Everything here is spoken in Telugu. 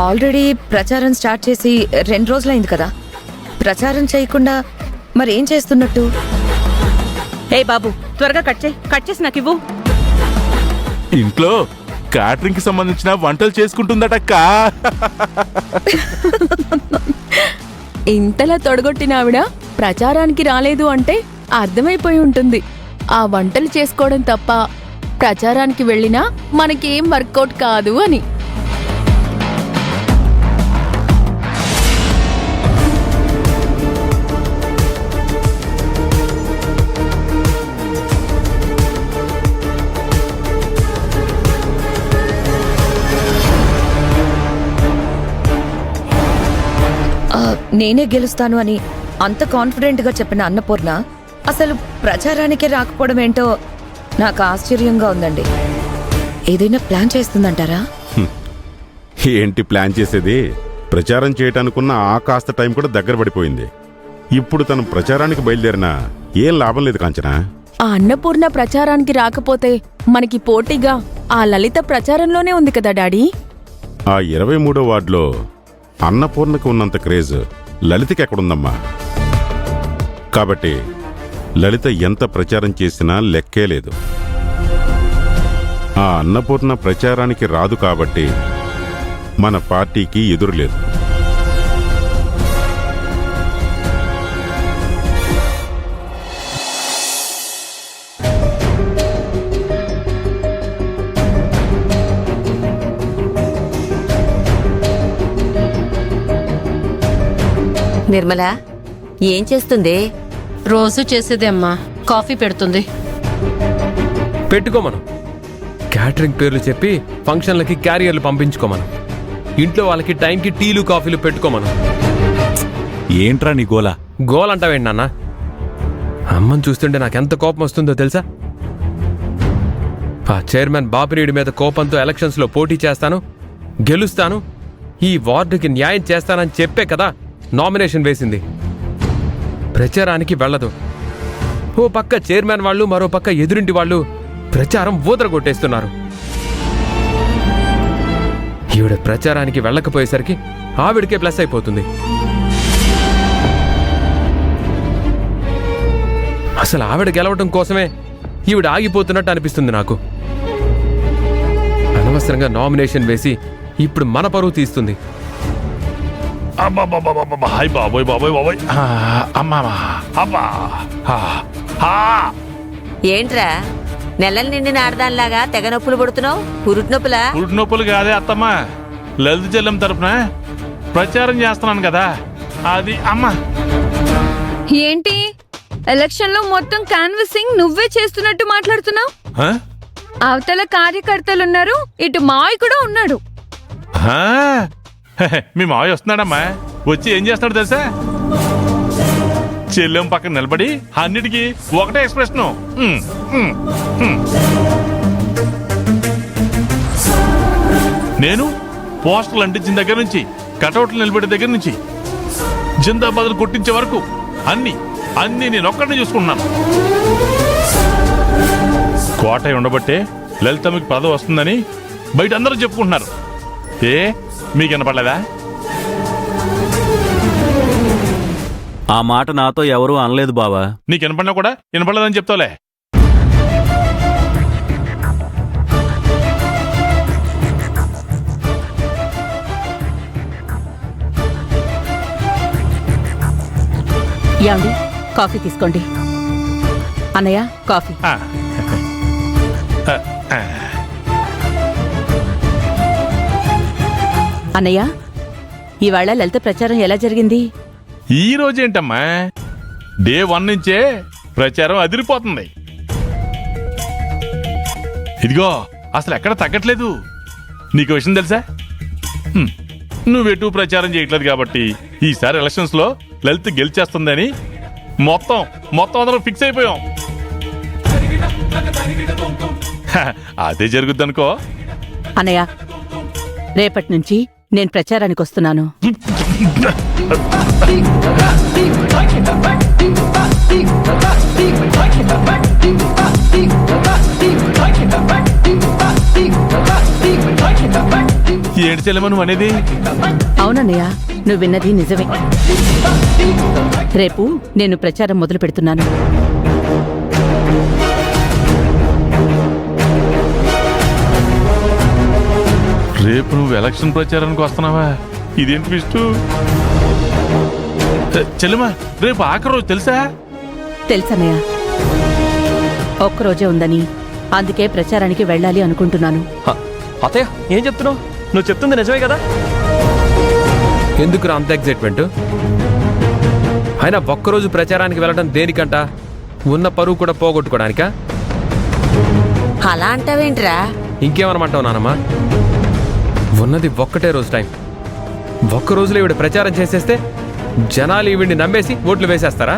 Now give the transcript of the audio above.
ఆల్రెడీ ప్రచారం స్టార్ట్ చేసి 2 రోజులైంది కదా, ప్రచారం చేయకుండా మరేం చేస్తున్నట్టు? ఏ బాబు, త్వరగా కట్ చేసి నాకు ఇవ్వు. ఇంట్లో క్యాటరింగ్ కి సంబంధించిన వంటలు చేసుకుంటుందటక్క. ఇంతలా తొడగొట్టిన ఆవిడ ప్రచారానికి రాలేదు అంటే అర్థమైపోయి ఉంటుంది. ఆ వంటలు చేసుకోవడం తప్ప ప్రచారానికి వెళ్ళినా మనకేం వర్కౌట్ కాదు అని. నేనే గెలుస్తాను అని అంత కాన్ఫిడెంట్ గా చెప్పిన అన్నపూర్ణ అసలు ప్రచారానికి రాకపోవడం ఏంటో నాకు ఆశ్చర్యంగా ఉందండి. ఏదైనా ప్లాన్ చేస్తుందంటారా? ఏంటి ప్లాన్ చేసేది? ప్రచారం చేయటానికున్న ఆ కాస్త టైం కూడా దగ్గర పడిపోయింది. ఇప్పుడు తను ప్రచారానికి బయలుదేరినా ఏం లాభం లేదు కాంచనా. ఆ అన్నపూర్ణ ప్రచారానికి రాకపోతే మనకి పోటీగా ఆ లలిత ప్రచారంలోనే ఉంది కదా డాడీ. ఆ 23వ వార్డులో అన్నపూర్ణకు ఉన్నంత క్రేజ్ లలితకి ఎక్కడుందమ్మా? కాబట్టి లలిత ఎంత ప్రచారం చేసినా లెక్కే లేదు. ఆ అన్నపూర్ణ ప్రచారానికి రాదు కాబట్టి మన పార్టీకి ఎదురులేదు. నిర్మల ఏం చేస్తుంది? రోజు చేసేదే అమ్మా, కాఫీ పెడుతుంది. పెట్టుకోమను. క్యాటరింగ్ పేర్లు చెప్పి ఫంక్షన్లకి క్యారియర్లు పంపించుకోమను. ఇంట్లో వాళ్ళకి టైంకి టీలు కాఫీలు పెట్టుకోమను. ఏంట్రా నీ గోలా? గోలంటావేంటి నాన్న? అమ్మని చూస్తుంటే నాకెంత కోపం వస్తుందో తెలుసా? ఆ చైర్మన్ బాపినీడి మీద కోపంతో ఎలక్షన్స్లో పోటీ చేస్తాను, గెలుస్తాను, ఈ వార్డుకి న్యాయం చేస్తానని చెప్పే కదా నామినేషన్ వేసింది. ప్రచారానికి వెళ్ళదు. ఓ పక్క చైర్మన్ వాళ్ళు, మరో పక్క ఎదురింటి వాళ్ళు ప్రచారం ఊదరగొట్టేస్తున్నారు. ఈవిడ ప్రచారానికి వెళ్ళకపోయేసరికి ఆవిడకే ప్లస్ అయిపోతుంది. అసలు ఆవిడ గెలవటం కోసమే ఈవిడ ఆగిపోతున్నట్టు అనిపిస్తుంది నాకు. అనవసరంగా నామినేషన్ వేసి ఇప్పుడు మన పరువు తీస్తుంది. హాయ్ బాబోయ్ బాబోయ్ బాబోయ్. అమ్మా అబ్బా. ఏంట్రా నెలలు నిండిన ఆడదానిలాగా తెగ నొప్పులు పడుతున్నావు? పురుటి నొప్పులా? పురుటి నొప్పులు కాదే అత్తమ్మా, లలిత చెల్లం తరపున ప్రచారం చేస్తున్నాను కదా అది. అమ్మా ఏంటి ఎలక్షన్ లో మొత్తం కాన్వసింగ్ నువ్వే చేస్తున్నట్టు మాట్లాడుతున్నావు? అవతల కార్యకర్తలున్నారు, ఇటు మావి కూడా ఉన్నాడు. మీ మావయ్య వస్తున్నాడమ్మా. వచ్చి ఏం చేస్తున్నాడు తెలుసా? చెల్లెం పక్కన నిలబడి అన్నిటికీ ఒకటే ఎక్స్ప్రెషన్. నేను పోస్టర్లు అంటించిన దగ్గర నుంచి, కటౌట్లు నిలబడే దగ్గర నుంచి, జిందాబాద్లు కొట్టించే వరకు అన్ని నేను ఒక్కడిని చూసుకుంటున్నాను. కోట ఉండబట్టే లలితమ్మకి పదవి వస్తుందని బయట అందరూ చెప్పుకుంటున్నారు. మీకు వినపడలేదా? ఆ మాట నాతో ఎవరూ అనలేదు బావా. నీకు వినపడినా కూడా వినపడలేదని చెప్తావులే. యాండి, కాఫీ తీసుకోండి. అన్నయ్య కాఫీ. అన్నయ్య, ఇవాళ లలిత ప్రచారం ఎలా జరిగింది? ఈ రోజేంటమ్మా, డే 1 నుంచే ప్రచారం అదిరిపోతుంది. ఇదిగో అసలు ఎక్కడ తగ్గట్లేదు. నీకు విషయం తెలుసా? నువ్వెటూ ప్రచారం చేయట్లేదు కాబట్టి ఈసారి ఎలక్షన్స్ లో లలిత గెలిచేస్తుందని మొత్తం అందరం ఫిక్స్ అయిపోయాం. అదే జరుగుద్ది అనుకో. అన్నయ్య, రేపటి నుంచి నేను ప్రచారానికి వస్తున్నాను. ఏంటి చెల్లెమ్మ నువ్వు అనేది? అవునన్నయ్య, నువ్వు విన్నది నిజమే. రేపు నేను ప్రచారం మొదలు పెడుతున్నాను. రేపు నువ్వు ఎలక్షన్ ప్రచారానికి వస్తున్నావా? ఇదేంటి విష్ణు? చెల్లెమ్మ రేపు ఆఖరి రోజు తెలుసా? తెలుసన్నయ్య, ఒక్కరోజే ఉందని, అందుకే ప్రచారానికి వెళ్ళాలి అనుకుంటున్నాను. అత్తయ్య ఏం చెప్తున్నావు? నువ్వు చెప్తుంది నిజమే కదా? ఎందుకురా అంత ఎగ్జైట్మెంట్? అయినా ఒక్కరోజు ప్రచారానికి వెళ్ళడం దేనికంట? ఉన్న పరువు కూడా పోగొట్టుకోవడానికా? అలా అంటావేంట్రా? ఇంకేమనమంటావు నానమ్మ? ఉన్నది ఒక్కటే రోజు టైం. ఒక్క రోజులో ఈవిడ ప్రచారం చేసేస్తే జనాలు ఈవిడ్ని నమ్మేసి ఓట్లు వేసేస్తారా?